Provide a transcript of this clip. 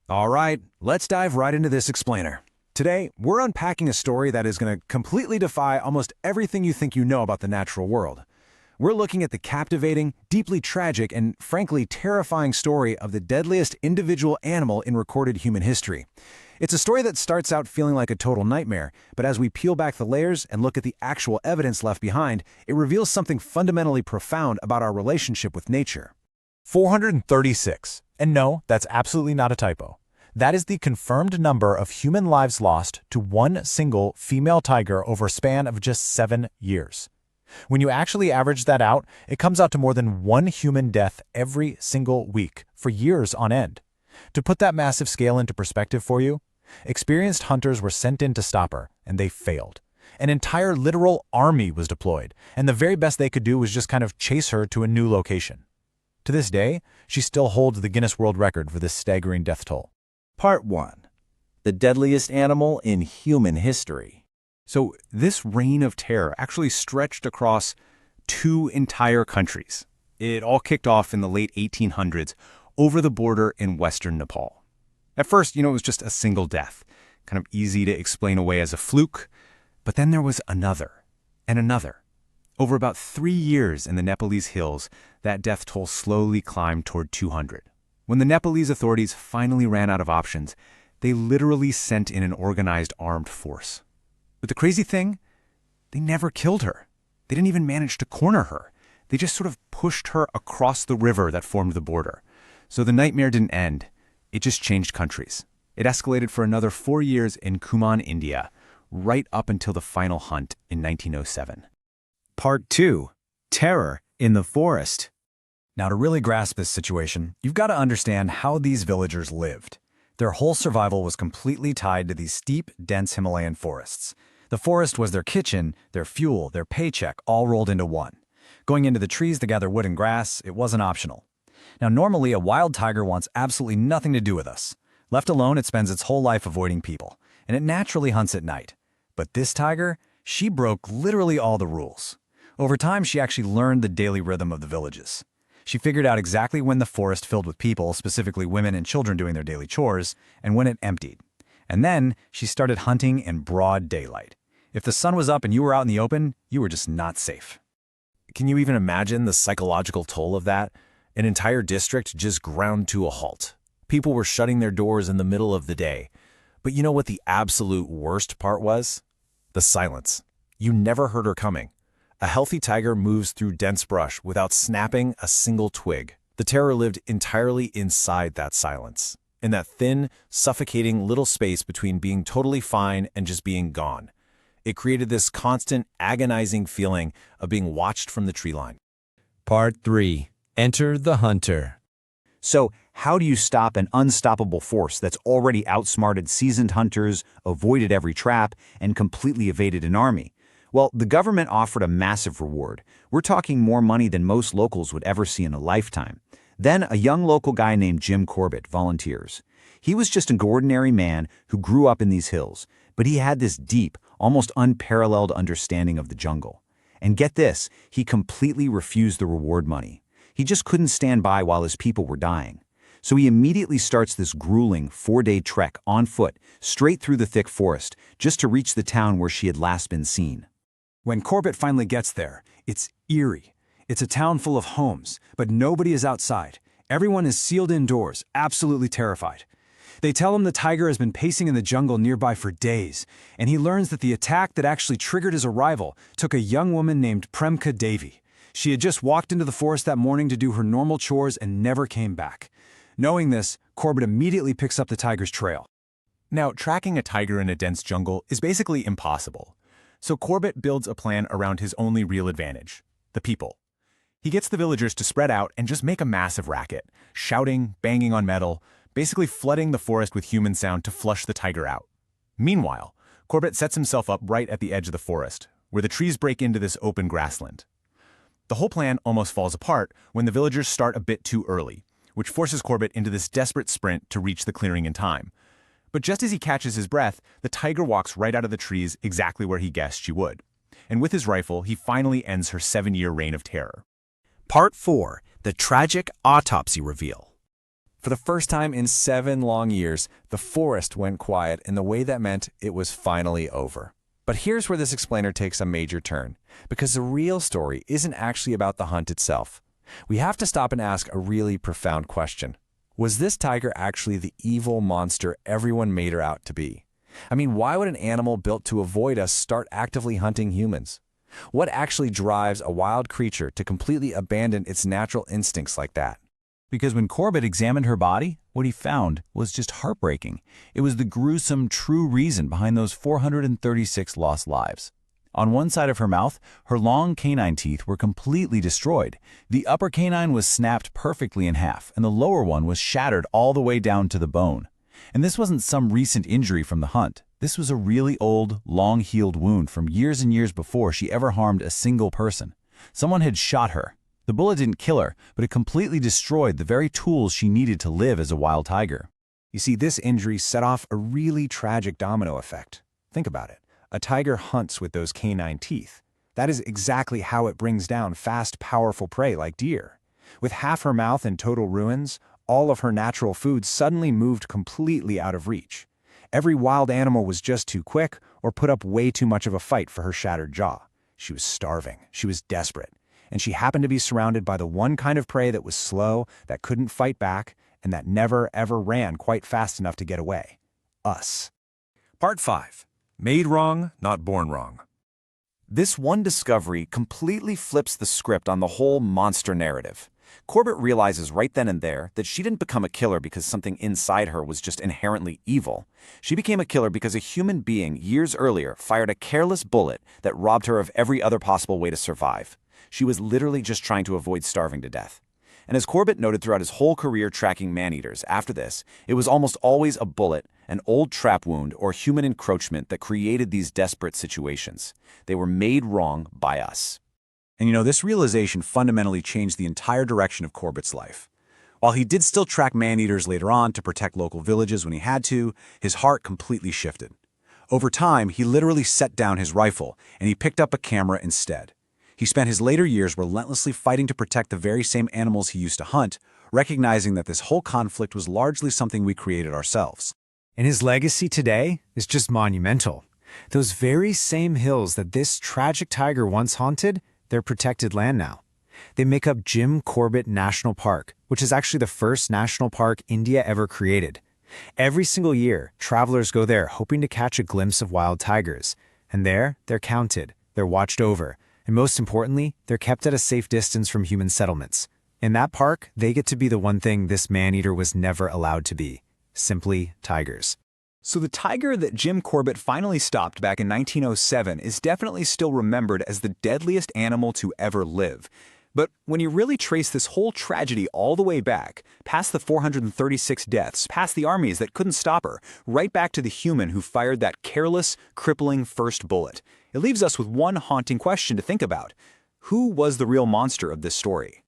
All right, let's dive right into this explainer. Today, we're unpacking a story that is going to completely defy almost everything you think you know about the natural world. We're looking at the captivating, deeply tragic, and frankly terrifying story of the deadliest individual animal in recorded human history. It's a story that starts out feeling like a total nightmare, but as we peel back the layers and look at the actual evidence left behind, it reveals something fundamentally profound about our relationship with nature. 436. And no, that's absolutely not a typo. That is the confirmed number of human lives lost to one single female tiger over a span of just 7 years. When you actually average that out, it comes out to more than one human death every single week for years on end. To put that massive scale into perspective for you, experienced hunters were sent in to stop her, and they failed. An entire literal army was deployed, and the very best they could do was just kind of chase her to a new location. To this day, she still holds the Guinness World Record for this staggering death toll. Part 1. The deadliest animal in human history. So this reign of terror actually stretched across 2 entire countries. It all kicked off in the late 1800s over the border in western Nepal. At first, it was just a single death, kind of easy to explain away as a fluke, but then there was another, and another. Over about 3 years in the Nepalese hills, that death toll slowly climbed toward 200. When the Nepalese authorities finally ran out of options, they literally sent in an organized armed force. But the crazy thing, they never killed her. They didn't even manage to corner her. They just sort of pushed her across the river that formed the border. So the nightmare didn't end. It just changed countries. It escalated for another 4 years in Kumaon, India, right up until the final hunt in 1907. Part 2. Terror in the Forest. Now, to really grasp this situation, you've got to understand how these villagers lived. Their whole survival was completely tied to these steep, dense Himalayan forests. The forest was their kitchen, their fuel, their paycheck, all rolled into one. Going into the trees to gather wood and grass, it wasn't optional. Now, normally, a wild tiger wants absolutely nothing to do with us. Left alone, it spends its whole life avoiding people, and it naturally hunts at night. But this tiger, she broke literally all the rules. Over time, she actually learned the daily rhythm of the villages. She figured out exactly when the forest filled with people, specifically women and children doing their daily chores, and when it emptied. And then she started hunting in broad daylight. If the sun was up and you were out in the open, you were just not safe. Can you even imagine the psychological toll of that? An entire district just ground to a halt. People were shutting their doors in the middle of the day. But you know what the absolute worst part was? The silence. You never heard her coming. A healthy tiger moves through dense brush without snapping a single twig. The terror lived entirely inside that silence, in that thin, suffocating little space between being totally fine and just being gone. It created this constant, agonizing feeling of being watched from the tree line. Part 3. Enter the Hunter. So, how do you stop an unstoppable force that's already outsmarted seasoned hunters, avoided every trap, and completely evaded an army? Well, the government offered a massive reward. We're talking more money than most locals would ever see in a lifetime. Then a young local guy named Jim Corbett volunteers. He was just an ordinary man who grew up in these hills, but he had this deep, almost unparalleled understanding of the jungle. And get this, he completely refused the reward money. He just couldn't stand by while his people were dying. So he immediately starts this grueling 4-day trek on foot, straight through the thick forest, just to reach the town where she had last been seen. When Corbett finally gets there, it's eerie. It's a town full of homes, but nobody is outside. Everyone is sealed indoors, absolutely terrified. They tell him the tiger has been pacing in the jungle nearby for days, and he learns that the attack that actually triggered his arrival took a young woman named Premka Devi. She had just walked into the forest that morning to do her normal chores and never came back. Knowing this, Corbett immediately picks up the tiger's trail. Now, tracking a tiger in a dense jungle is basically impossible. So Corbett builds a plan around his only real advantage, the people. He gets the villagers to spread out and just make a massive racket, shouting, banging on metal, basically flooding the forest with human sound to flush the tiger out. Meanwhile, Corbett sets himself up right at the edge of the forest, where the trees break into this open grassland. The whole plan almost falls apart when the villagers start a bit too early, which forces Corbett into this desperate sprint to reach the clearing in time. But just as he catches his breath, the tiger walks right out of the trees exactly where he guessed she would. And with his rifle, he finally ends her 7-year reign of terror. Part 4. The Tragic Autopsy Reveal. For the first time in 7 long years, the forest went quiet in the way that meant it was finally over. But here's where this explainer takes a major turn, because the real story isn't actually about the hunt itself. We have to stop and ask a really profound question. Was this tiger actually the evil monster everyone made her out to be? I mean, why would an animal built to avoid us start actively hunting humans? What actually drives a wild creature to completely abandon its natural instincts like that? Because when Corbett examined her body, what he found was just heartbreaking. It was the gruesome, true reason behind those 436 lost lives. On one side of her mouth, her long canine teeth were completely destroyed. The upper canine was snapped perfectly in half, and the lower one was shattered all the way down to the bone. And this wasn't some recent injury from the hunt. This was a really old, long-healed wound from years and years before she ever harmed a single person. Someone had shot her. The bullet didn't kill her, but it completely destroyed the very tools she needed to live as a wild tiger. You see, this injury set off a really tragic domino effect. Think about it. A tiger hunts with those canine teeth. That is exactly how it brings down fast, powerful prey like deer. With half her mouth in total ruins, all of her natural food suddenly moved completely out of reach. Every wild animal was just too quick or put up way too much of a fight for her shattered jaw. She was starving. She was desperate. And she happened to be surrounded by the one kind of prey that was slow, that couldn't fight back, and that never, ever ran quite fast enough to get away. Us. Part 5. Made wrong, not born wrong. This one discovery completely flips the script on the whole monster narrative. Corbett realizes right then and there that she didn't become a killer because something inside her was just inherently evil. She became a killer because a human being years earlier fired a careless bullet that robbed her of every other possible way to survive. She was literally just trying to avoid starving to death. And as Corbett noted throughout his whole career tracking man-eaters after this, it was almost always a bullet, an old trap wound, or human encroachment that created these desperate situations. They were made wrong by us. And this realization fundamentally changed the entire direction of Corbett's life. While he did still track man-eaters later on to protect local villages when he had to, his heart completely shifted. Over time, he literally set down his rifle, and he picked up a camera instead. He spent his later years relentlessly fighting to protect the very same animals he used to hunt, recognizing that this whole conflict was largely something we created ourselves. And his legacy today is just monumental. Those very same hills that this tragic tiger once haunted, they're protected land now. They make up Jim Corbett National Park, which is actually the first national park India ever created. Every single year, travelers go there hoping to catch a glimpse of wild tigers. And there, they're counted, they're watched over, and most importantly, they're kept at a safe distance from human settlements. In that park, they get to be the one thing this man-eater was never allowed to be. Simply tigers. So the tiger that Jim Corbett finally stopped back in 1907 is definitely still remembered as the deadliest animal to ever live. But when you really trace this whole tragedy all the way back, past the 436 deaths, past the armies that couldn't stop her, right back to the human who fired that careless, crippling first bullet, it leaves us with one haunting question to think about. Who was the real monster of this story?